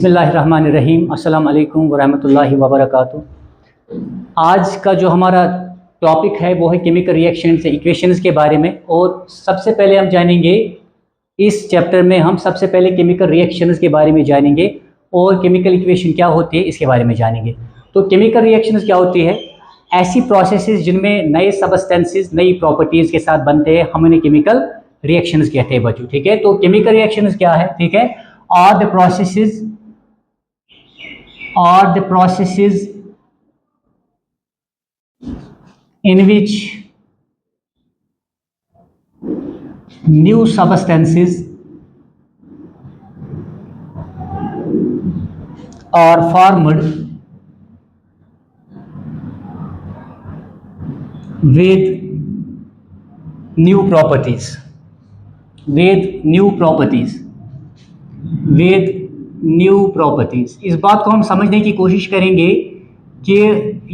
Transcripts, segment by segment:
बिस्मिल्लाहिर्रहमानिर्रहीम। अस्सलाम वालेकुम वरहमतुल्लाहि वबरकातुहू। आज का जो हमारा टॉपिक है वो है केमिकल रिएक्शंस इक्वेशंस के बारे में। और सबसे पहले हम जानेंगे इस चैप्टर में हम सबसे पहले केमिकल रिएक्शंस के बारे में जानेंगे और केमिकल इक्वेशन क्या होती है इसके बारे में जानेंगे। तो केमिकल रिएक्शंस क्या होती है? ऐसी प्रोसेसेस जिनमें नए सबस्टेंसेस नई प्रॉपर्टीज़ के साथ बनते हैं, हम उन्हें केमिकल रिएक्शंस कहते हैं बच्चों। ठीक है, तो केमिकल रिएक्शंस क्या है? ठीक है, are the processes in which new substances are formed with new properties इस बात को हम समझने की कोशिश करेंगे कि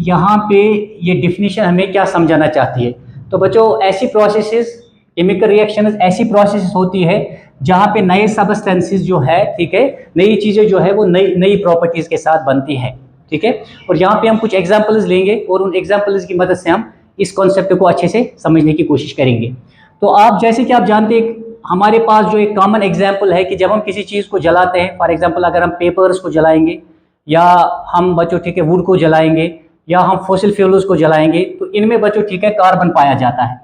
यहाँ पे ये डिफिनीशन हमें क्या समझाना चाहती है। तो बच्चों, ऐसी प्रोसेसेस, केमिकल रिएक्शंस ऐसी प्रोसेस होती है जहाँ पे नए सबस्टेंसेस जो है, ठीक है, नई चीज़ें जो है वो नई प्रॉपर्टीज़ के साथ बनती हैं। ठीक है, और यहाँ पे हम कुछ एग्जांपल्स लेंगे और उन एग्जांपल्स की मदद से हम इस कॉन्सेप्ट को अच्छे से समझने की कोशिश करेंगे। तो आप जैसे कि आप जानते हैं, हमारे पास जो एक कॉमन एग्जाम्पल है कि जब हम किसी चीज़ को जलाते हैं, फॉर एग्जांपल अगर हम पेपर्स को जलाएंगे या हम बच्चों ठीक है वुड को जलाएंगे या हम फॉसिल फ्यूल्स को जलाएंगे, तो इनमें बच्चों ठीक है कार्बन पाया जाता है।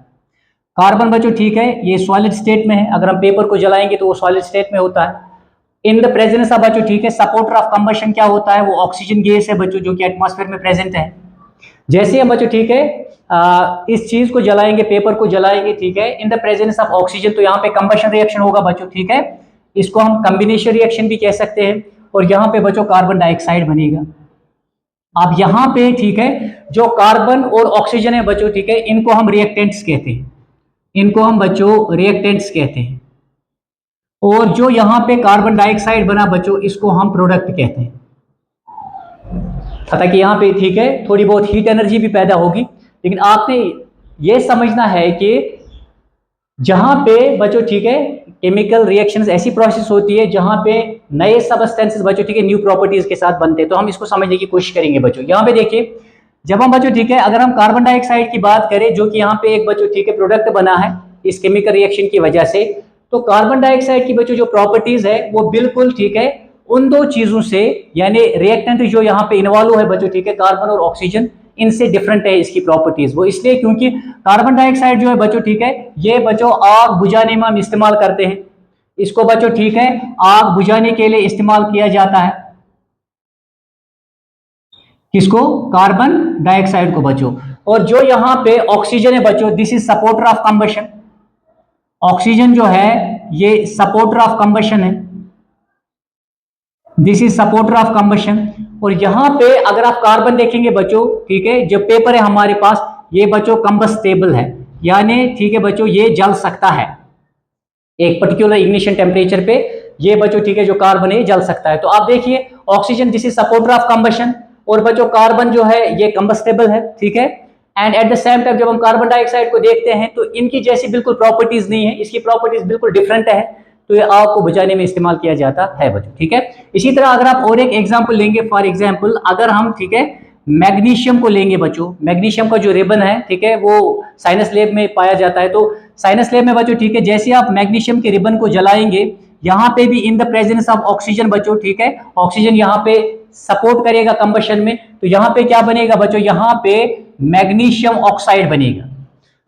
कार्बन बच्चों ठीक है ये सॉलिड स्टेट में है। अगर हम पेपर को जलाएंगे तो वो सॉलिड स्टेट में होता है। इन द प्रेजेंस ऑफ बच्चों ठीक है सपोर्टर ऑफ कंबशन क्या होता है? वो ऑक्सीजन गैस है बच्चों, जो कि एटमॉस्फेयर में प्रेजेंट है। जैसे हम बच्चों ठीक है इस चीज को जलाएंगे, पेपर को जलाएंगे, ठीक है, in the presence of oxygen, तो यहाँ पे कंबशन रिएक्शन होगा बच्चों। ठीक है, इसको हम कॉम्बिनेशन रिएक्शन भी कह सकते हैं। और यहाँ पे बच्चों कार्बन डाइऑक्साइड बनेगा। अब यहाँ पे ठीक है जो कार्बन और ऑक्सीजन है बच्चों, ठीक है, इनको हम रिएक्टेंट्स कहते हैं, इनको हम बच्चों रिएक्टेंट्स कहते हैं। और जो यहाँ पे कार्बन डाइऑक्साइड बना बच्चों, इसको हम प्रोडक्ट कहते हैं। कि यहाँ पे ठीक है थोड़ी बहुत हीट एनर्जी भी पैदा होगी, लेकिन आपने ये समझना है कि जहां पे बच्चों ठीक है केमिकल रिएक्शंस ऐसी प्रोसेस होती है जहां पे नए सबस्टेंसेस बच्चों ठीक है न्यू प्रॉपर्टीज के साथ बनते हैं। तो हम इसको समझने की कोशिश करेंगे बच्चों। यहाँ पे देखिए, जब हम बच्चों ठीक है अगर हम कार्बन डाइऑक्साइड की बात करें, जो कि यहाँ पे एक बच्चों ठीक है प्रोडक्ट बना है इस केमिकल रिएक्शन की वजह से, तो कार्बन डाइऑक्साइड की बच्चों जो प्रॉपर्टीज है वो बिल्कुल ठीक है उन दो चीजों से, यानी रिएक्टेंट जो यहाँ पे इन्वॉल्व है बच्चों ठीक है कार्बन और ऑक्सीजन, इनसे डिफरेंट है इसकी प्रॉपर्टीज। वो इसलिए क्योंकि कार्बन डाइऑक्साइड जो है बच्चों ठीक है ये बच्चों आग बुझाने में हम इस्तेमाल करते हैं। इसको बच्चों ठीक है आग बुझाने के लिए इस्तेमाल किया जाता है। किसको? कार्बन डाइऑक्साइड को बच्चों। और जो यहाँ पे ऑक्सीजन है बच्चों, this is supporter of combustion. Oxygen जो है ये सपोर्टर ऑफ कंबशन है, this is supporter of combustion. और यहाँ पे अगर आप कार्बन देखेंगे बच्चों, ठीक है, जो पेपर है हमारे पास, ये बच्चों कंबस्टेबल है, यानी ठीक है बच्चों ये जल सकता है एक पर्टिकुलर इग्निशन टेम्परेचर पे। ये बच्चों ठीक है जो कार्बन है ये जल सकता है। तो आप देखिए oxygen this is supporter of combustion, और बच्चों कार्बन जो है ये कंबस्टेबल है। ठीक है, and at the same time जब हम कार्बन डाइऑक्साइड को देखते हैं तो इनकी जैसी बिल्कुल प्रॉपर्टीज नहीं है, इसकी प्रॉपर्टीज बिल्कुल डिफरेंट है। तो ये आग को बुझाने में इस्तेमाल किया जाता है बच्चों। ठीक है, इसी तरह अगर आप और एक एग्जांपल लेंगे, फॉर एग्जांपल अगर हम ठीक है मैग्नीशियम को लेंगे बच्चों, मैग्नीशियम का जो रिबन है ठीक है वो साइनस लैब में पाया जाता है। तो साइनस लैब में बच्चों ठीक है जैसे आप मैग्नीशियम के रिबन को जलाएंगे, यहाँ पे भी in the presence of oxygen बच्चों ठीक है ऑक्सीजन यहाँ पे सपोर्ट करेगा कंबशन में। तो यहाँ पे क्या बनेगा बच्चों? यहाँ पे मैग्नीशियम ऑक्साइड बनेगा।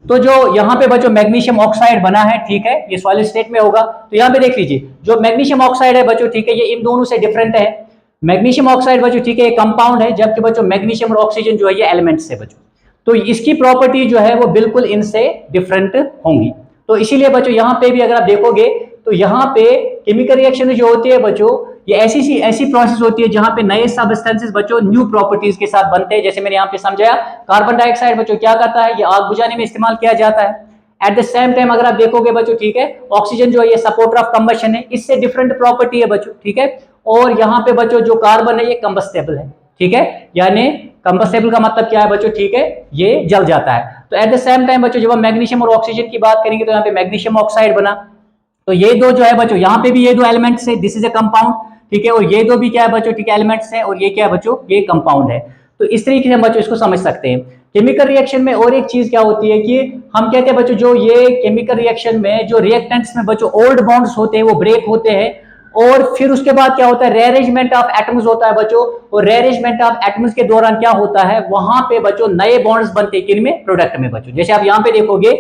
तो जो यहाँ पे बच्चों मैग्नीशियम ऑक्साइड बना है ठीक है ये सॉलिड स्टेट में होगा। तो यहाँ पे देख लीजिए जो मैग्नीशियम ऑक्साइड है बच्चों ठीक है ये इन दोनों से डिफरेंट है। मैग्नीशियम ऑक्साइड बच्चों ठीक है ये कंपाउंड है, जबकि बच्चों मैग्नीशियम और ऑक्सीजन जो है ये एलिमेंट्स है बच्चों। तो इसकी प्रॉपर्टी जो है वो बिल्कुल इनसे डिफरेंट होंगी। तो इसीलिए बच्चों यहाँ पे भी अगर आप देखोगे तो यहाँ पे केमिकल रिएक्शन जो होती है बच्चों ये ऐसी प्रोसेस होती है जहां पे नए सबस्टेंसेस बच्चों न्यू प्रॉपर्टीज के साथ बनते हैं। जैसे मैंने यहाँ पे समझाया कार्बन डाइऑक्साइड बच्चों क्या करता है, ये आग बुझाने में इस्तेमाल किया जाता है। एट द सेम टाइम अगर आप देखोगे बच्चों ठीक है ऑक्सीजन जो है ये सपोर्टर ऑफ कंबशन है, इससे डिफरेंट प्रॉपर्टी है बच्चों। ठीक है, और यहाँ पे बच्चों जो कार्बन है ये कंबस्टेबल है। ठीक है, यानी कंबस्टेबल का मतलब क्या है बच्चों? ठीक है ये जल जाता है। तो एट द सेम टाइम बच्चों जब हम मैग्नीशियम और ऑक्सीजन की बात करेंगे तो यहाँ पे मैग्नीशियम ऑक्साइड बना। तो ये दो जो है बच्चों यहाँ पे भी ये दो एलिमेंट्स है, दिस इज ए कंपाउंड, ठीक है, और ये दो भी क्या है बच्चों, ठीक है, एलिमेंट्स हैं, और ये क्या है बच्चों, ये कंपाउंड है। तो इस तरीके से हम बच्चों इसको समझ सकते हैं। केमिकल रिएक्शन में और एक चीज क्या होती है कि हम कहते हैं बच्चों, जो ये केमिकल रिएक्शन में जो रिएक्टेंट्स में बच्चों ओल्ड बॉन्ड्स होते हैं वो ब्रेक होते हैं, और फिर उसके बाद क्या होता है, रीअरेंजमेंट ऑफ एटम्स होता है बच्चों, और रीअरेंजमेंट ऑफ एटम्स के दौरान क्या होता है, वहां पे बच्चों नए बॉन्ड्स बनते हैं, किनमें, प्रोडक्ट में बच्चों। जैसे आप यहां पे देखोगे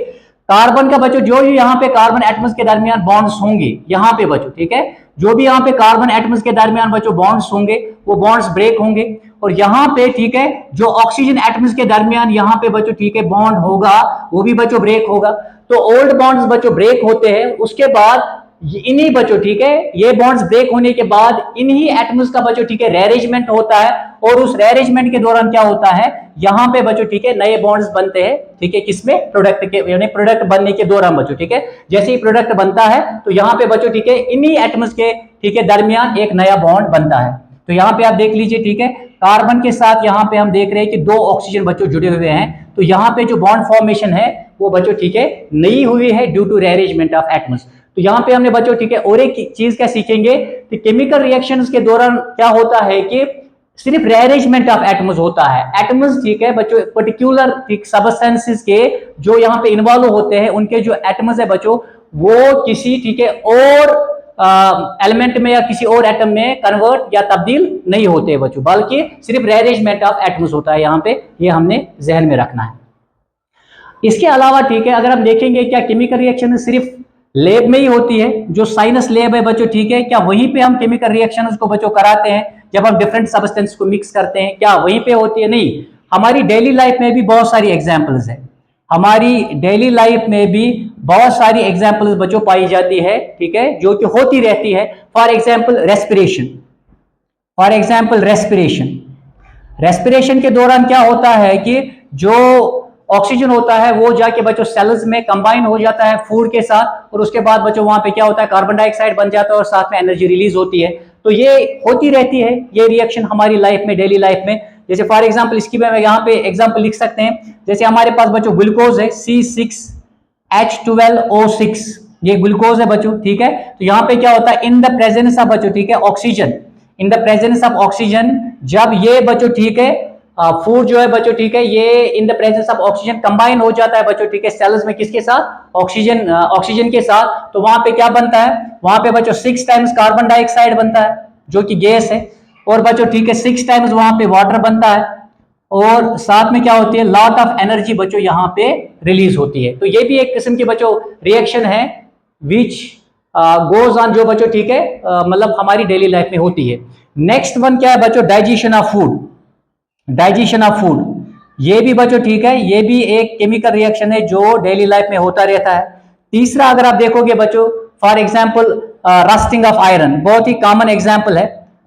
कार्बन का बच्चों, जो यहाँ पे कार्बन एटम्स के दरमियान बॉन्ड्स होंगे यहाँ पे बच्चों, ठीक है, जो भी यहाँ पे कार्बन एटम्स के दरमियान बच्चों बॉन्ड्स होंगे वो बॉन्ड्स ब्रेक होंगे, और यहाँ पे ठीक है जो ऑक्सीजन एटम्स के दरमियान यहाँ पे बच्चों, ठीक है, बॉन्ड होगा वो भी बच्चों ब्रेक होगा। तो ओल्ड बॉन्ड्स बच्चों ब्रेक होते हैं, उसके बाद इन्हीं बच्चों, ठीक है, ये बॉन्ड्स ब्रेक होने के बाद इन्हीं एटम्स का बच्चों, ठीक है, रीअरेंजमेंट होता है, और उस रीअरेंजमेंट के दौरान क्या होता है, यहां पे बच्चों, ठीक है, नए बॉन्ड्स बनते हैं, ठीक है, किसमें, प्रोडक्ट के, यानी प्रोडक्ट बनने के दौरान बच्चों, ठीक है, जैसे ही प्रोडक्ट बनता है तो यहां पे बच्चों, ठीक है, इन्हीं एटम्स के, ठीक है, दरमियान एक नया बॉन्ड बनता है। तो यहां पे आप देख लीजिए, ठीक है, कार्बन के साथ यहां पे हम देख रहे हैं कि दो ऑक्सीजन बच्चों जुड़े हुए हैं, तो यहां पे जो बॉन्ड फॉर्मेशन है वो बच्चों, ठीक है, नई हुई है due to rearrangement of atoms. तो यहां पे हमने बच्चों, ठीक है, और एक चीज क्या सीखेंगे कि केमिकल रिएक्शंस के दौरान क्या होता है कि सिर्फ रीअरेंजमेंट ऑफ एटम्स होता है, एटम्स, ठीक है बच्चों, पर्टिकुलर सब्सटेंसेस के जो यहां पे इन्वॉल्व होते हैं उनके जो एटम्स है बच्चों, वो किसी, ठीक है, और एलिमेंट में या किसी और एटम में कन्वर्ट या तब्दील नहीं होते बच्चों, बल्कि सिर्फ रीअरेंजमेंट ऑफ एटम्स होता है यहां पे, ये हमने जहन में रखना है। इसके अलावा, ठीक है, अगर हम देखेंगे क्या केमिकल रिएक्शन सिर्फ लैब में ही होती है, जो साइंस लैब है बच्चों, ठीक है, क्या वहीं पे हम केमिकल रिएक्शंस को बच्चों कराते हैं, जब हम डिफरेंट सब्सटेंस को मिक्स करते हैं, क्या वहीं पे होती है, नहीं, हमारी डेली लाइफ में भी बहुत सारी एग्जांपल्स है, हमारी डेली लाइफ में भी बहुत सारी एग्जांपल्स बच्चों पाई जाती है, ठीक है, जो कि होती रहती है। For example respiration, for example respiration, respiration के दौरान क्या होता है कि जो ऑक्सीजन होता है वो जाके बच्चों सेल्स में कंबाइन हो जाता है फूड के साथ, और उसके बाद बच्चों वहां पे क्या होता है, कार्बन डाइऑक्साइड बन जाता है और साथ में एनर्जी रिलीज होती है। तो ये होती रहती है ये रिएक्शन हमारी लाइफ में, डेली लाइफ में। जैसे फॉर एग्जांपल इसकी मैं यहाँ पे एग्जांपल लिख सकते हैं, जैसे हमारे पास बच्चों ग्लूकोज है C6H12O6, ये ग्लूकोज है बच्चों, ठीक है, तो यहाँ पे क्या होता है, इन द प्रेजेंस ऑफ बच्चों, ठीक है, oxygen, in the presence of oxygen, जब ये बच्चों, ठीक है, फूड जो है बच्चों, ठीक है, ये in the presence of oxygen combine हो जाता है बच्चों, ठीक है, सेल्स में किसके साथ, ऑक्सीजन, ऑक्सीजन के साथ, तो वहां पे क्या बनता है, वहां पे बच्चों 6 टाइम्स कार्बन डाइऑक्साइड बनता है जो कि गैस है, और बच्चों, ठीक है, 6 टाइम्स वहां पे वाटर बनता है, और साथ में क्या होती है, लॉट ऑफ एनर्जी बच्चों यहाँ पे रिलीज होती है। तो ये भी एक किस्म की बच्चों रिएक्शन है विच गोज ऑन, जो बच्चों, ठीक है, मतलब हमारी डेली लाइफ में होती है। नेक्स्ट वन क्या है बच्चों, digestion of food, digestion of food, ये भी बच्चों, ठीक है, ये भी एक केमिकल रिएक्शन है जो डेली लाइफ में होता रहता है। तीसरा अगर आप देखोगे बच्चों, for example rusting of iron, बहुत ही कॉमन एग्जांपल है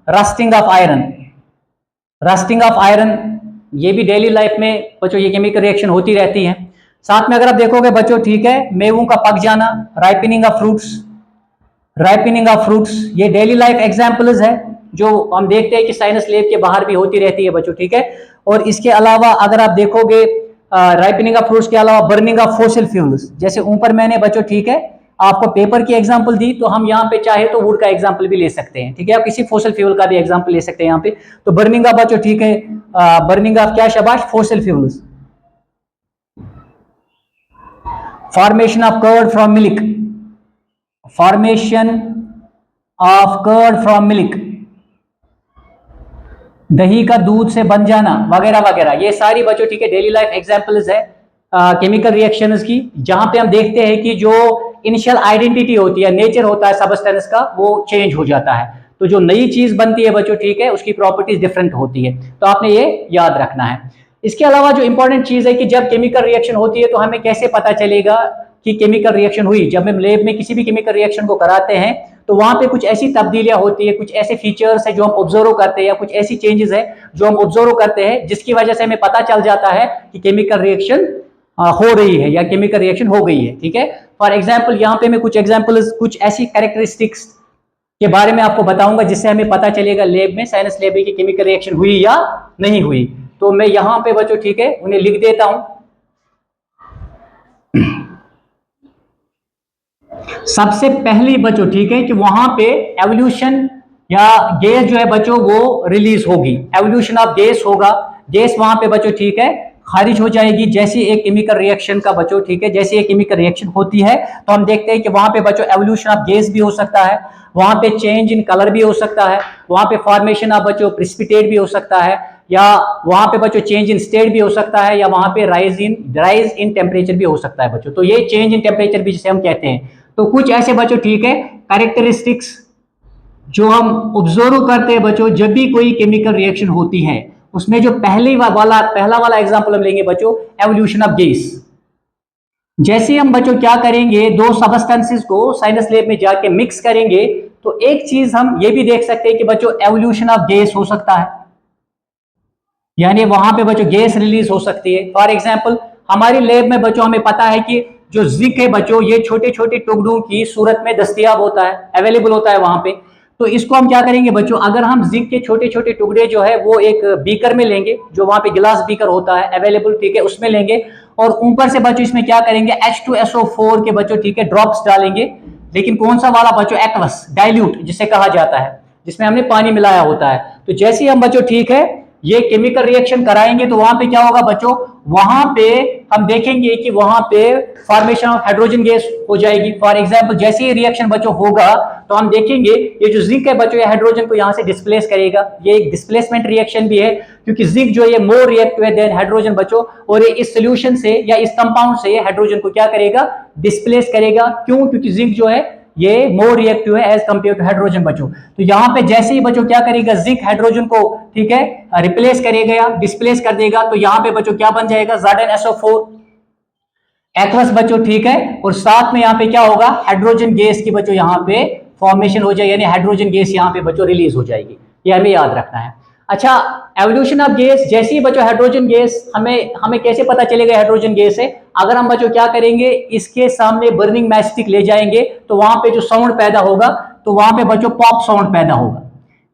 rusting of iron, rusting of iron, ये भी डेली लाइफ में बच्चों ये केमिकल रिएक्शन होती रहती है। साथ में अगर आप देखोगे बच्चों, ठीक है, मेवों का पक जाना, ripening of fruits, ripening of fruits, ये डेली लाइफ एग्जांपल्स है जो हम देखते हैं कि साइंस लैब के बाहर भी होती रहती है बच्चों, ठीक है। और इसके अलावा अगर आप देखोगे राइपनिंग ऑफ फ्रूट्स के अलावा बर्निंग ऑफ फोसिल फ्यूल्स, जैसे ऊपर मैंने बच्चों, ठीक है, आपको पेपर की एग्जांपल दी, तो हम यहाँ पे चाहे तो वुड का एग्जांपल भी ले सकते हैं, ठीक है, आप किसी फोसिल फ्यूल का भी एग्जांपल ले सकते हैं यहाँ पे। तो बर्निंग ऑफ बच्चों, ठीक है, बर्निंग ऑफ क्या शाबाश, fossil fuels, formation of curd from milk, formation of curd from milk, दही का दूध से बन जाना, वगैरह वगैरह, ये सारी बच्चों, ठीक है, डेली लाइफ एग्जांपल्स है केमिकल रिएक्शंस की, जहां पे हम देखते हैं कि जो इनिशियल आइडेंटिटी होती है, नेचर होता है सब्सटेंस का, वो चेंज हो जाता है। तो जो नई चीज बनती है बच्चों, ठीक है, उसकी प्रॉपर्टीज डिफरेंट होती है, तो आपने ये याद रखना है। इसके अलावा जो इंपॉर्टेंट चीज है कि जब केमिकल रिएक्शन होती है तो हमें कैसे पता चलेगा कि केमिकल रिएक्शन हुई, जब हम लैब में किसी भी केमिकल रिएक्शन को कराते हैं तो वहां पे कुछ ऐसी तब्दीलियां होती है, कुछ ऐसे फीचर्स है जो हम ऑब्जर्व करते हैं, या कुछ ऐसी चेंजेस है जो हम ऑब्जर्व करते हैं, जिसकी वजह से हमें पता चल जाता है कि केमिकल रिएक्शन हो रही है या केमिकल रिएक्शन हो गई है, ठीक है। फॉर एग्जाम्पल यहाँ पे मैं कुछ एग्जाम्पल्स, कुछ ऐसी कैरेक्टरिस्टिक्स के बारे में आपको बताऊंगा जिससे हमें पता चलेगा लैब में, साइंस लैब में, कि केमिकल रिएक्शन हुई या नहीं हुई। तो मैं यहाँ पे बच्चों, ठीक है, उन्हें लिख देता हूं। सबसे पहली बच्चों, ठीक है, कि वहां पे एवोल्यूशन या गैस जो है बच्चों वो रिलीज होगी, एवोल्यूशन ऑफ गैस होगा, गैस वहां पे बच्चों ठीक है खारिज हो जाएगी। जैसी एक केमिकल रिएक्शन का बच्चों ठीक है, जैसी एक केमिकल रिएक्शन होती है तो हम देखते हैं कि वहां पे बच्चों एवोल्यूशन ऑफ गैस भी हो सकता है, वहां पे चेंज इन कलर भी हो सकता है, वहां पे फॉर्मेशन ऑफ बच्चों प्रिसिपिटेट भी हो सकता है, या वहां पे बच्चों चेंज इन स्टेट भी हो सकता है, या वहां पे राइज इन टेम्परेचर भी हो सकता है बच्चों। तो ये चेंज इन टेम्परेचर भी जिसे हम कहते हैं। तो कुछ ऐसे बच्चों ठीक है कैरेक्टरिस्टिक्स जो हम ऑब्जर्व करते हैं बच्चों जब भी कोई केमिकल रिएक्शन होती है, उसमें जो पहला वाला एग्जांपल हम लेंगे बच्चों एवोल्यूशन ऑफ गैस। जैसे हम बच्चों क्या करेंगे, दो सबस्टेंसेस को साइंस लैब में जाके मिक्स करेंगे तो एक चीज हम ये भी देख सकते हैं कि बच्चों एवोल्यूशन ऑफ गैस हो सकता है, यानी वहां पे बच्चों गैस रिलीज हो सकती है। फॉर एग्जाम्पल हमारी लैब में बच्चों हमें पता है कि जो जिंक है बच्चों ये छोटे छोटे टुकड़ों की सूरत में दस्तयाब होता है, अवेलेबल होता है वहां पे। तो इसको हम क्या करेंगे बच्चों, अगर हम जिंक के छोटे छोटे टुकड़े जो है वो एक बीकर में लेंगे, जो वहां पे गिलास बीकर होता है अवेलेबल ठीक है, उसमें लेंगे और ऊपर से बच्चों इसमें क्या करेंगे H2SO4 के बच्चों ठीक है ड्रॉप्स डालेंगे। लेकिन कौन सा वाला बच्चों, एक्वस डाइल्यूट जिसे कहा जाता है, जिसमें हमने पानी मिलाया होता है। तो जैसे ही हम बच्चों ठीक है ये केमिकल रिएक्शन कराएंगे तो वहां पे क्या होगा बच्चों, वहां पे हम देखेंगे कि वहां पे फॉर्मेशन ऑफ हाइड्रोजन गैस हो जाएगी। फॉर एग्जांपल जैसे ही रिएक्शन बच्चों होगा तो हम देखेंगे ये जो जिंक है बच्चों ये हाइड्रोजन को यहां से डिस्प्लेस करेगा। ये एक डिस्प्लेसमेंट रिएक्शन भी है क्योंकि जिंक जो है मोर रिएक्टिव है देन हाइड्रोजन बच्चों, और ये इस सोल्यूशन से या इस कंपाउंड से हाइड्रोजन को क्या करेगा, डिस्प्लेस करेगा। क्यों? क्योंकि जिंक जो है ये मोर रिएक्टिव है एज कंपेयर टू हाइड्रोजन बच्चों। तो यहां पे जैसे ही बच्चों क्या करेगा, जिंक हाइड्रोजन को ठीक है रिप्लेस करेगा या डिस्प्लेस कर देगा, तो यहां पे बच्चों क्या बन जाएगा, ZnSO4 एक्वस बच्चों ठीक है, और साथ में यहां पे क्या होगा, हाइड्रोजन गैस की बच्चों यहां पे फॉर्मेशन हो जाएगी, यानी हाइड्रोजन गैस यहां पे बच्चों रिलीज हो जाएगी। ये हमें याद रखना है। अच्छा, एवोल्यूशन ऑफ गैस, जैसे ही बच्चों हाइड्रोजन गैस हमें कैसे पता चलेगा हाइड्रोजन गैस है, अगर हम बच्चों क्या करेंगे इसके सामने बर्निंग मैच स्टिक ले जाएंगे तो वहां पे जो साउंड पैदा होगा तो वहां पे बच्चों पॉप साउंड पैदा होगा।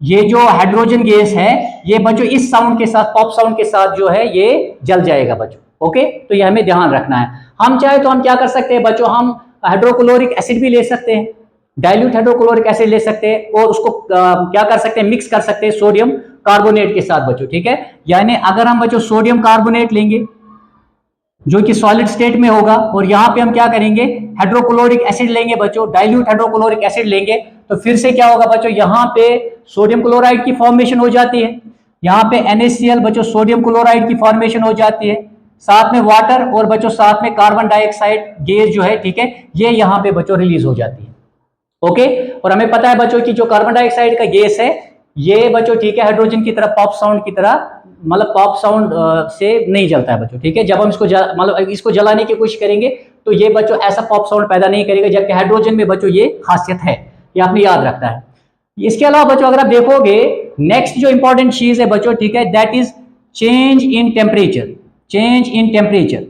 ये जो हाइड्रोजन गैस है ये बच्चों इस साउंड के साथ, पॉप साउंड के साथ जो है ये जल जाएगा बच्चों। ओके, तो ये हमें ध्यान रखना है। हम चाहे तो हम क्या कर सकते हैं बच्चों, हम हाइड्रोक्लोरिक एसिड भी ले सकते हैं, डाइल्यूट हाइड्रोक्लोरिक एसिड ले सकते हैं और उसको क्या कर सकते हैं, मिक्स कर सकते हैं सोडियम कार्बोनेट के साथ बच्चों ठीक है। यानी अगर हम बच्चों सोडियम कार्बोनेट लेंगे जो कि सॉलिड स्टेट में होगा और यहां पे हम क्या करेंगे हाइड्रोक्लोरिक एसिड लेंगे बच्चों, डाइल्यूट हाइड्रोक्लोरिक एसिड लेंगे, तो फिर से क्या होगा बच्चों, यहां पे सोडियम क्लोराइड की फॉर्मेशन हो जाती है, यहां पे NaCl बच्चों सोडियम क्लोराइड की फॉर्मेशन हो जाती है, साथ में वाटर और बच्चों साथ में कार्बन डाइऑक्साइड गैस जो है ठीक है, ये यहां पे बच्चों रिलीज हो जाती है। ओके, और हमें पता है बच्चों की जो कार्बन डाइऑक्साइड का गैस है ये बच्चों ठीक है हाइड्रोजन की तरह पॉप साउंड की तरह, मतलब पॉप साउंड से नहीं जलता है बच्चों ठीक है। जब हम इसको मतलब इसको जलाने की कोशिश करेंगे तो ये बच्चों ऐसा पॉप साउंड पैदा नहीं करेगा, जबकि हाइड्रोजन में बच्चों ये खासियत है, ये आपने याद रखना है। इसके अलावा बच्चों अगर आप देखोगे नेक्स्ट जो इंपॉर्टेंट चीज है बच्चों ठीक है, that is change in temperature. Change in temperature,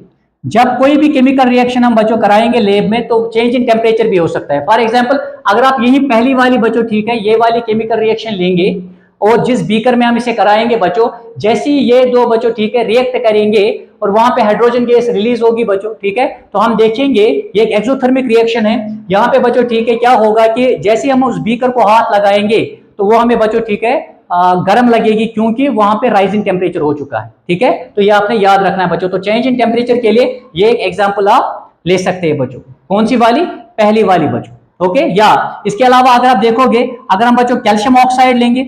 जब कोई भी केमिकल रिएक्शन हम बच्चों कराएंगे लैब में तो चेंज इन टेम्परेचर भी हो सकता है। फॉर एग्जांपल अगर आप यही पहली वाली बच्चों ठीक है ये वाली केमिकल रिएक्शन लेंगे और जिस बीकर में हम इसे कराएंगे बच्चों, जैसे ही ये दो बच्चों ठीक है रिएक्ट करेंगे और वहां पे हाइड्रोजन गैस रिलीज होगी बच्चों ठीक है, तो हम देखेंगे ये एक एक्सोथर्मिक रिएक्शन है। यहाँ पे बच्चों ठीक है क्या होगा कि जैसे हम उस बीकर को हाथ लगाएंगे तो वो हमें बच्चों ठीक है गर्म लगेगी, क्योंकि वहां पे राइजिंग टेम्परेचर हो चुका है ठीक है। तो ये आपने याद रखना है बच्चों। तो चेंज इन टेम्परेचर के लिए ये एक एग्जांपल आप ले सकते हैं बच्चों। कौन सी वाली? पहली वाली बच्चों। ओके, या इसके अलावा अगर आप देखोगे अगर हम बच्चों कैल्शियम ऑक्साइड लेंगे,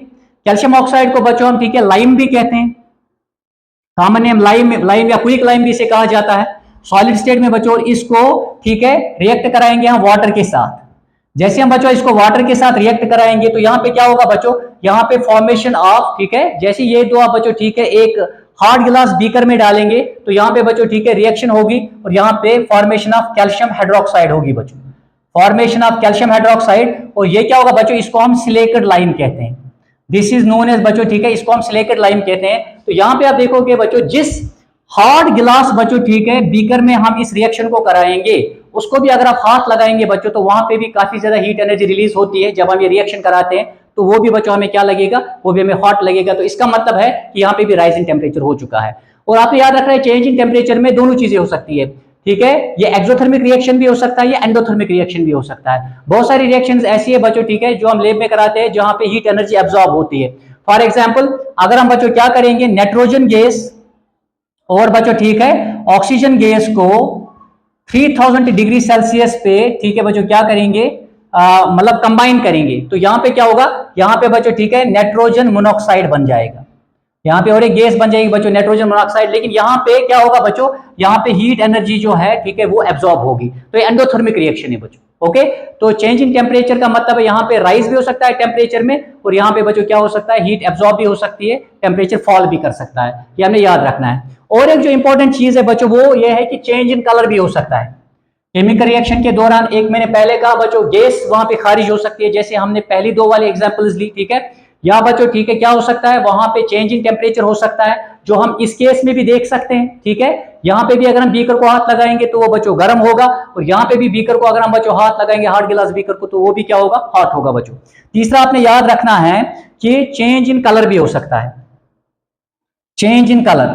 कैल्शियम ऑक्साइड को बच्चों हम ठीक है लाइम भी कहते हैं, कॉमन नेम लाइम या क्विक लाइम भी इसे कहा जाता है। सॉलिड स्टेट में बच्चों इसको ठीक है रिएक्ट कराएंगे हम वाटर के साथ। जैसे हम बच्चों इसको वाटर के साथ रिएक्ट कराएंगे तो यहाँ पे क्या होगा बच्चों, यहाँ पे फॉर्मेशन ऑफ ठीक है, जैसे ये दो आप बच्चों ठीक है एक हार्ड गिलास बीकर में डालेंगे तो यहाँ पे बच्चों ठीक है रिएक्शन होगी और यहाँ पे फॉर्मेशन ऑफ कैल्शियम हाइड्रोक्साइड होगी बच्चों, फॉर्मेशन ऑफ कैल्शियम हाइड्रोक्साइड। और ये क्या होगा बच्चों, इसको हम सिलिकेट लाइम कहते हैं। दिस इज नोन एज बच्चों ठीक है, इसको हम सिलिकेट लाइम कहते हैं। तो यहाँ पे आप देखोगे बच्चों जिस हार्ड गिलास बच्चों ठीक है बीकर में हम इस रिएक्शन को कराएंगे उसको भी अगर आप हाथ लगाएंगे बच्चों तो वहां पे भी काफी ज्यादा हीट एनर्जी रिलीज होती है जब हम ये रिएक्शन कराते हैं, तो वो भी बच्चों हमें क्या लगेगा, वो भी हमें हॉट लगेगा। तो इसका मतलब है कि यहाँ पे भी राइज इन टेम्परेचर हो चुका है। और आपको याद रखना है चेंज इन टेम्परेचर में दोनों चीजें हो सकती है ठीक है, ये एक्सोथर्मिक रिएक्शन भी हो सकता है, ये एंडोथर्मिक रिएक्शन भी हो सकता है। बहुत सारी रिएक्शंस ऐसी है बच्चों, ठीक है, जो हम लैब में कराते हैं जहां पे हीट एनर्जी एब्जॉर्ब होती है। फॉर एग्जांपल अगर हम बच्चों क्या करेंगे, नाइट्रोजन गैस और बच्चों ठीक है ऑक्सीजन गैस को 3000 डिग्री सेल्सियस पे, ठीक है बच्चों, क्या करेंगे, मतलब कंबाइन करेंगे, तो यहां पे क्या होगा, यहां पे बच्चों ठीक है नाइट्रोजन मोनोऑक्साइड बन जाएगा, यहाँ पे और एक गैस बन जाएगी बच्चों नाइट्रोजन मोनोऑक्साइड। लेकिन यहाँ पे क्या होगा बच्चों, यहाँ पे हीट एनर्जी जो है ठीक है वो एब्जॉर्ब होगी, तो ये एंडोथर्मिक रिएक्शन है बच्चों। ओके, तो चेंज इन टेम्परेचर का मतलब है यहाँ पे राइज भी हो सकता है टेम्परेचर में, और यहाँ पे बच्चों क्या हो सकता है, हीट एब्जॉर्ब भी हो सकती है, टेम्परेचर फॉल भी कर सकता है, ये हमने याद रखना है। और एक जो इंपॉर्टेंट चीज है बच्चों वो ये है कि चेंज इन कलर भी हो सकता है केमिकल रिएक्शन के दौरान। एक मैंने पहले कहा बच्चों गैस वहां पे खारिज हो सकती है, जैसे हमने पहली दो वाली एग्जांपल्स ली, ठीक है, या बच्चों ठीक है क्या हो सकता है, वहां पे चेंज इन टेम्परेचर हो सकता है, जो हम इस केस में भी देख सकते हैं, ठीक है। यहाँ पे भी अगर हम बीकर को हाथ लगाएंगे तो वो बच्चों गर्म होगा, और यहाँ पे भी बीकर को अगर हम बच्चों हाथ लगाएंगे हार्ड गिलास बीकर को, तो वो भी क्या होगा, हॉट होगा बच्चों। तीसरा आपने याद रखना है कि चेंज इन कलर भी हो सकता है, change in colour,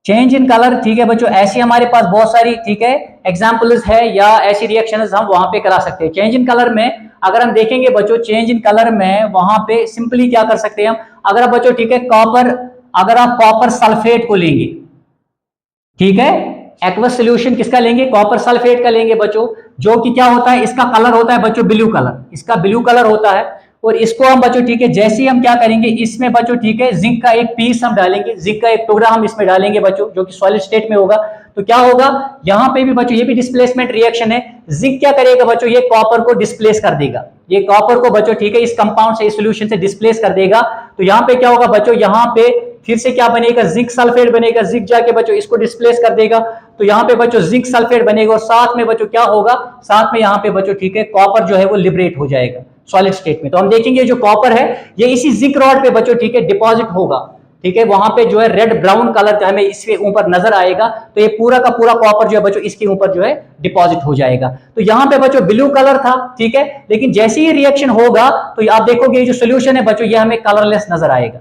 change in colour, ठीक है बच्चों, ऐसी हमारे पास बहुत सारी ठीक है एग्जांपल्स है या ऐसी रिएक्शंस हम वहां पे करा सकते हैं। चेंज इन कलर में अगर हम देखेंगे बच्चों, चेंज इन कलर में वहां पे सिंपली क्या कर सकते हैं हम, अगर आप बच्चों ठीक है कॉपर, अगर आप कॉपर सल्फेट को लेंगे, ठीक है, एक्वस सोल्यूशन किसका लेंगे, कॉपर सल्फेट का लेंगे बच्चों, जो कि क्या होता है, इसका कलर होता है बच्चों ब्लू कलर, इसका ब्लू कलर होता है। और इसको हम बच्चों ठीक है जैसे ही हम क्या करेंगे, इसमें बच्चों ठीक है जिंक का एक पीस हम डालेंगे, जिंक का एक टुकड़ा हम इसमें डालेंगे बच्चों, जो कि सॉलिड स्टेट में होगा, तो क्या होगा, यहां पे भी बच्चों ये भी डिस्प्लेसमेंट रिएक्शन है। जिंक क्या करेगा बच्चों, ये कॉपर को डिस्प्लेस कर देगा, ये कॉपर को बच्चों ठीक है इस कंपाउंड से, इस सॉल्यूशन से डिस्प्लेस कर देगा। तो यहां पे क्या होगा बच्चों, यहां पे फिर से क्या बनेगा, जिंक सल्फेट बनेगा, जिंक जाके बच्चों इसको डिस्प्लेस कर देगा, तो यहाँ पे बच्चों जिंक सल्फेट बनेगा, और साथ में बच्चों क्या होगा, साथ में यहाँ पे बच्चों ठीक है कॉपर जो है वो लिबरेट हो जाएगा सॉलिड स्टेट में। तो हम देखेंगे जो कॉपर है ये इसी जिंक रॉड पे बच्चों ठीक है डिपॉजिट होगा, ठीक है, वहां पे जो है रेड ब्राउन कलर हमें इसके ऊपर नजर आएगा, तो ये पूरा का पूरा कॉपर जो है बच्चों इसके ऊपर जो है डिपॉजिट हो जाएगा। तो यहाँ पे बच्चों ब्लू कलर था, ठीक है, लेकिन जैसे ही रिएक्शन होगा तो आप देखोगे जो सोल्यूशन है बच्चों ये हमें कलरलेस नजर आएगा,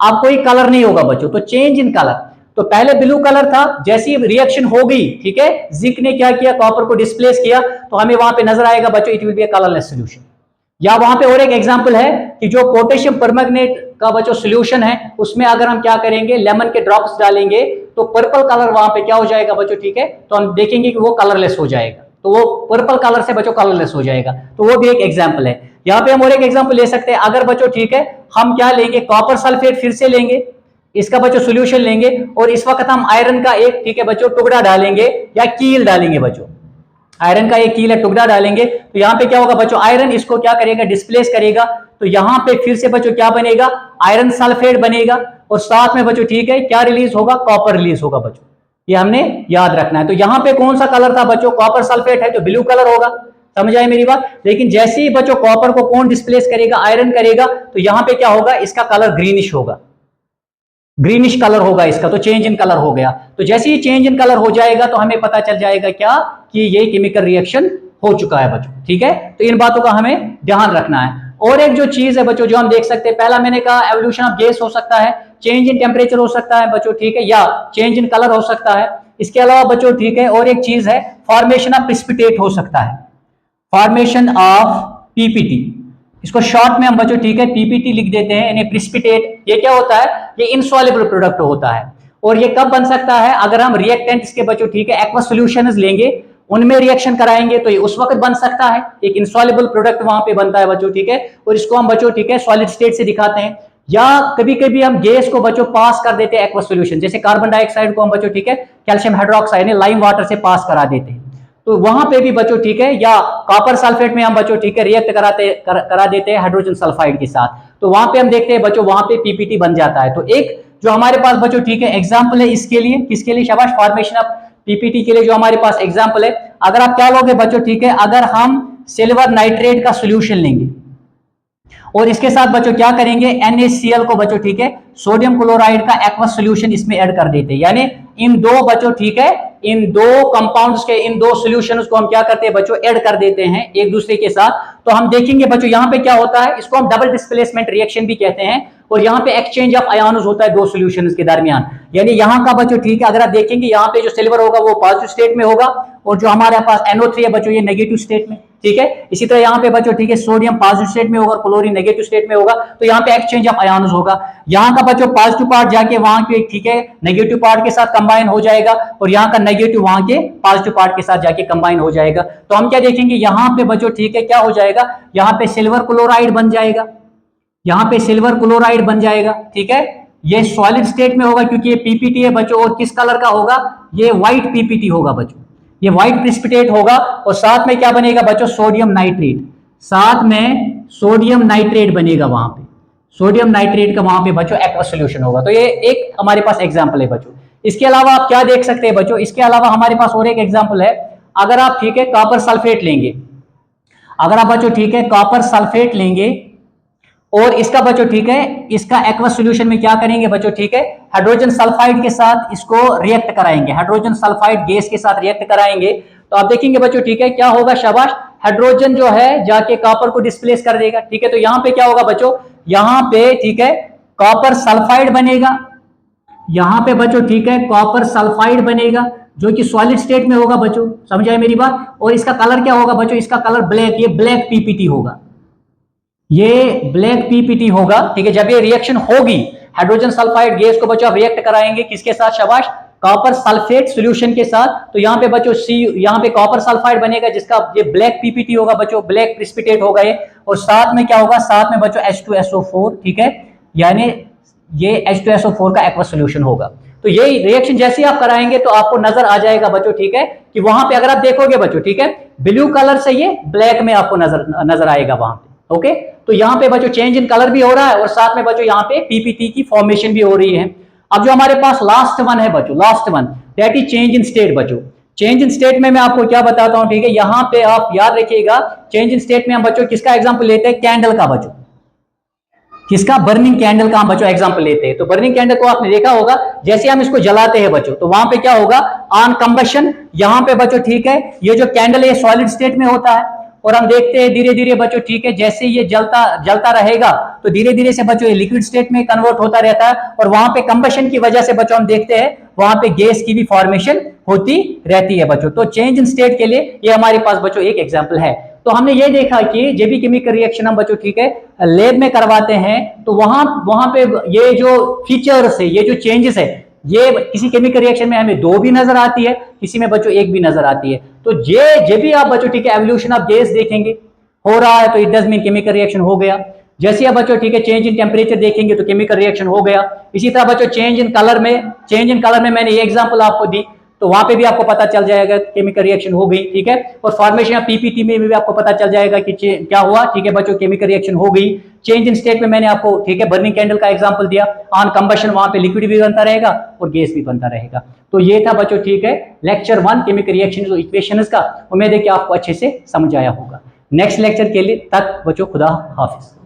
अब कोई कलर नहीं होगा बच्चों, तो चेंज इन कलर। तो पहले ब्लू कलर था, जैसी रिएक्शन हो गई, ठीक है, जिंक ने क्या किया, कॉपर को डिस्प्लेस किया, तो हमें वहां पे नजर आएगा बच्चों it will be a colourless solution. या वहां पे और एक एग्जांपल है कि जो पोटेशियम परमैंगनेट का बच्चों सॉल्यूशन है, उसमें अगर हम क्या करेंगे, लेमन के ड्रॉप्स डालेंगे, तो पर्पल कलर वहां पे क्या हो जाएगा बच्चों, ठीक है, तो हम देखेंगे कि वो कलरलेस हो जाएगा, तो वो पर्पल कलर से बच्चों कलरलेस हो जाएगा, तो वो भी एक एग्जांपल है। यहाँ पे हम और एक एग्जांपल ले सकते हैं, अगर बच्चों ठीक है हम क्या लेंगे, कॉपर सल्फेट फिर से लेंगे, इसका बच्चों सॉल्यूशन लेंगे, और इस वक्त हम आयरन का एक ठीक है बच्चों टुकड़ा डालेंगे या कील डालेंगे बच्चों, आयरन का एक कील है टुकड़ा डालेंगे, तो यहाँ पे क्या होगा बच्चों, आयरन इसको क्या करेगा, डिस्प्लेस करेगा, तो यहाँ पे फिर से बच्चों क्या बनेगा, आयरन सल्फेट बनेगा, और साथ में बच्चों ठीक है क्या रिलीज होगा, कॉपर रिलीज होगा बच्चों, ये हमने याद रखना है। तो यहाँ पे कौन सा कलर था बच्चों, कॉपर सल्फेट है तो ब्लू कलर होगा, समझ आए मेरी बात। लेकिन जैसे ही बच्चों कॉपर को कौन डिस्प्लेस करेगा, आयरन करेगा, तो यहाँ पे क्या होगा, इसका कलर ग्रीनिश होगा, ग्रीनिश कलर होगा इसका, तो चेंज इन कलर हो गया। तो जैसे ही चेंज इन कलर हो जाएगा तो हमें पता चल जाएगा क्या, कि ये केमिकल रिएक्शन हो चुका है बच्चों, ठीक है। तो इन बातों का हमें ध्यान रखना है। और एक जो चीज है बच्चों जो हम देख सकते हैं, पहला मैंने कहा एवोल्यूशन ऑफ गैस हो सकता है, चेंज इन टेम्परेचर हो सकता है बच्चों, ठीक है, या चेंज इन कलर हो सकता है। इसके अलावा बच्चों ठीक है और एक चीज है, फॉर्मेशन ऑफ प्रिसिपिटेट हो सकता है, फॉर्मेशन ऑफ पीपीटी, इसको शॉर्ट में हम बच्चों ठीक है पीपीटी लिख देते हैं, यानी प्रिसिपिटेट। ये क्या होता है, ये इनसॉल्युबल प्रोडक्ट होता है, और ये कब बन सकता है, अगर हम रिएक्टेंट्स के बच्चों ठीक है एक्वस सॉल्यूशंस लेंगे, उनमें रिएक्शन कराएंगे, तो ये उस वक्त बन सकता है, एक इनसॉल्युबल प्रोडक्ट वहां पे बनता है बच्चों, ठीक है, और इसको हम बच्चों ठीक है सॉलिड स्टेट से दिखाते हैं। या कभी कभी हम गैस को बच्चों पास कर देते हैं एक्वस सॉल्यूशन, जैसे कार्बन डाइऑक्साइड को हम बच्चों ठीक है कैल्शियम हाइड्रोक्साइड लाइम वाटर से पास करा देते हैं, तो वहां पे भी बच्चों ठीक है, या कॉपर सल्फेट में हम बच्चों ठीक है रिएक्ट करा देते हैं हाइड्रोजन सल्फाइड के साथ, तो वहां पे हम देखते हैं बच्चों वहां पे पीपीटी बन जाता है। तो एक जो हमारे पास बच्चों ठीक है एग्जांपल है इसके लिए, किसके लिए, शाबाश, फॉर्मेशन ऑफ पीपीटी के लिए जो हमारे पास एग्जांपल है, अगर आप क्या लोगे बच्चों ठीक है, अगर हम सिल्वर नाइट्रेट का सोल्यूशन लेंगे और इसके साथ बच्चों क्या करेंगे, NaCl को बच्चों ठीक है सोडियम क्लोराइड का एक्वस सॉल्यूशन इसमें ऐड कर देते हैं, यानी इन दो बच्चों ठीक है, इन दो कंपाउंड्स के इन दो सॉल्यूशंस को हम क्या करते हैं बच्चों, ऐड कर देते हैं एक दूसरे के साथ, तो हम देखेंगे बच्चों यहाँ पे क्या होता है, इसको हम डबल डिस्प्लेसमेंट रिएक्शन भी कहते हैं। और यहाँ पे एक्सचेंज ऑफ आयन्स होता है दो सॉल्यूशंस के दरमियान। यानी यहाँ का बच्चों ठीक है, अगर आप देखेंगे यहाँ पे जो सिल्वर होगा वो पॉजिटिव स्टेट में होगा और जो हमारे पास NO3 है बच्चों ये नेगेटिव स्टेट में, ठीक है। इसी तरह यहाँ पे बच्चों ठीक है सोडियम पॉजिटिव स्टेट में होगा, क्लोरीन नेगेटिव स्टेट में होगा, तो यहाँ पे एक्सचेंज ऑफ आयन्स होगा। यहाँ का बच्चों पॉजिटिव पार्ट जाके वहां के ठीक है नेगेटिव पार्ट के साथ कंबाइन हो जाएगा और यहाँ का नेगेटिव वहां के पॉजिटिव पार्ट के साथ जाके कंबाइन हो जाएगा। तो हम क्या देखेंगे यहाँ पे बच्चों ठीक है क्या हो जाएगा, यहाँ पे सिल्वर क्लोराइड बन जाएगा, यहाँ पे सिल्वर क्लोराइड बन जाएगा, ठीक है। ये सॉलिड स्टेट में होगा क्योंकि ये पीपीटी है बच्चों, और किस कलर का होगा, ये व्हाइट पीपीटी होगा बच्चों, ये व्हाइट प्रेसिपिटेट होगा। और साथ में क्या बनेगा बच्चों, सोडियम नाइट्रेट, साथ में सोडियम नाइट्रेट बनेगा वहां पे, सोडियम नाइट्रेट का वहां पे बच्चों एक्वस सॉल्यूशन होगा। तो ये एक हमारे पास एग्जांपल है बच्चों। इसके अलावा आप क्या देख सकते हैं बच्चों, इसके अलावा हमारे पास और एक एग्जांपल है। अगर आप ठीक है कॉपर सल्फेट लेंगे, अगर आप बच्चों ठीक है कॉपर सल्फेट लेंगे और इसका बच्चों ठीक है इसका एक्वस सॉल्यूशन में क्या करेंगे बच्चों ठीक है, हाइड्रोजन सल्फाइड के साथ इसको रिएक्ट कराएंगे, हाइड्रोजन सल्फाइड गैस के साथ रिएक्ट कराएंगे। तो आप देखेंगे बच्चों ठीक है क्या होगा, शाबाश, हाइड्रोजन जो है जाके कॉपर को डिस्प्लेस कर देगा, ठीक है। तो यहाँ पे क्या होगा बच्चों, यहाँ पे ठीक है कॉपर सल्फाइड बनेगा, यहाँ पे बच्चों ठीक है कॉपर सल्फाइड बनेगा जो कि सॉलिड स्टेट में होगा बच्चों, समझ आए मेरी बात। और इसका कलर क्या होगा बच्चों, इसका कलर ब्लैक, ये ब्लैक पीपीटी होगा, ये ब्लैक पीपीटी होगा, ठीक है। जब ये रिएक्शन होगी हाइड्रोजन सल्फाइड गैस को बच्चों आप रिएक्ट कराएंगे किसके साथ, शाबाश, कॉपर सल्फेट सॉल्यूशन के साथ। तो यहाँ पे बच्चों यहाँ पे कॉपर सल्फाइड बनेगा जिसका ये ब्लैक पीपीटी होगा बच्चों, ब्लैक प्रेसिपिटेट होगा ये। और साथ में क्या होगा, साथ में बच्चों H2SO4, ठीक है, यानी ये H2SO4 का एक्वस सॉल्यूशन होगा। तो ये रिएक्शन जैसे ही आप कराएंगे तो आपको नजर आ जाएगा बच्चों ठीक है कि वहां पे अगर आप देखोगे बच्चों ठीक है ब्लू कलर से ये ब्लैक में आपको नजर आएगा वहां पे, ओके। तो यहाँ पे बच्चों चेंज इन कलर भी हो रहा है और साथ में बच्चों यहाँ पे पीपीटी की फॉर्मेशन भी हो रही है। अब जो हमारे पास लास्ट वन है बच्चों, last one that is change in state बच्चों। चेंज इन स्टेट में मैं आपको क्या बताता हूं, ठीक है, यहाँ पे आप याद रखिएगा चेंज इन स्टेट में हम बच्चों किसका एग्जाम्पल लेते हैं, कैंडल का बच्चों, किसका, बर्निंग कैंडल का हम बच्चों एग्जाम्पल लेते हैं। तो बर्निंग कैंडल को आपने देखा होगा जैसे हम इसको जलाते हैं बच्चों तो वहां पे क्या होगा, ऑन कंबशन, यहाँ पे बच्चों ठीक है ये जो कैंडल है सॉलिड स्टेट में होता है और हम देखते हैं धीरे धीरे बच्चों ठीक है जैसे ये जलता रहेगा तो धीरे धीरे से बच्चों ये लिक्विड स्टेट में कन्वर्ट होता रहता है और वहां पे कंबशन की वजह से बच्चों हम देखते हैं वहां पे गैस की भी फॉर्मेशन होती रहती है बच्चों। तो चेंज इन स्टेट के लिए ये हमारे पास बच्चों एक एग्जाम्पल है। तो हमने ये देखा कि जब भी केमिकल रिएक्शन हम बच्चों ठीक है लैब में करवाते हैं तो वहां पे ये जो फीचर्स है, ये जो चेंजेस है, ये किसी केमिकल रिएक्शन में हमें 2 भी नजर आती है, किसी में बच्चों 1 भी नजर आती है। तो ये जब भी आप बच्चों ठीक है एवोल्यूशन ऑफ गैस देखेंगे हो रहा है तो it does mean chemical reaction हो गया। जैसे आप बच्चों ठीक है चेंज इन टेम्परेचर देखेंगे तो केमिकल रिएक्शन हो गया। इसी तरह बच्चों चेंज इन कलर में मैंने ये एग्जांपल आपको दी तो वहां पे भी आपको पता चल जाएगा केमिकल रिएक्शन हो गई, ठीक है। और फॉर्मेशन ऑफ पीपीटी में भी आपको पता चल जाएगा कि क्या हुआ, ठीक है बच्चों, केमिकल रिएक्शन हो गई। चेंज इन स्टेट में मैंने आपको ठीक है बर्निंग कैंडल का एग्जांपल दिया, ऑन कंबशन वहां पे लिक्विड भी बनता रहेगा और गैस भी बनता रहेगा। तो ये था बच्चों ठीक है लेक्चर 1 केमिकल रिएक्शन और इक्वेशंस का। उम्मीद है कि आपको अच्छे से समझ आया होगा। नेक्स्ट लेक्चर के लिए तक बच्चों खुदा हाफिज।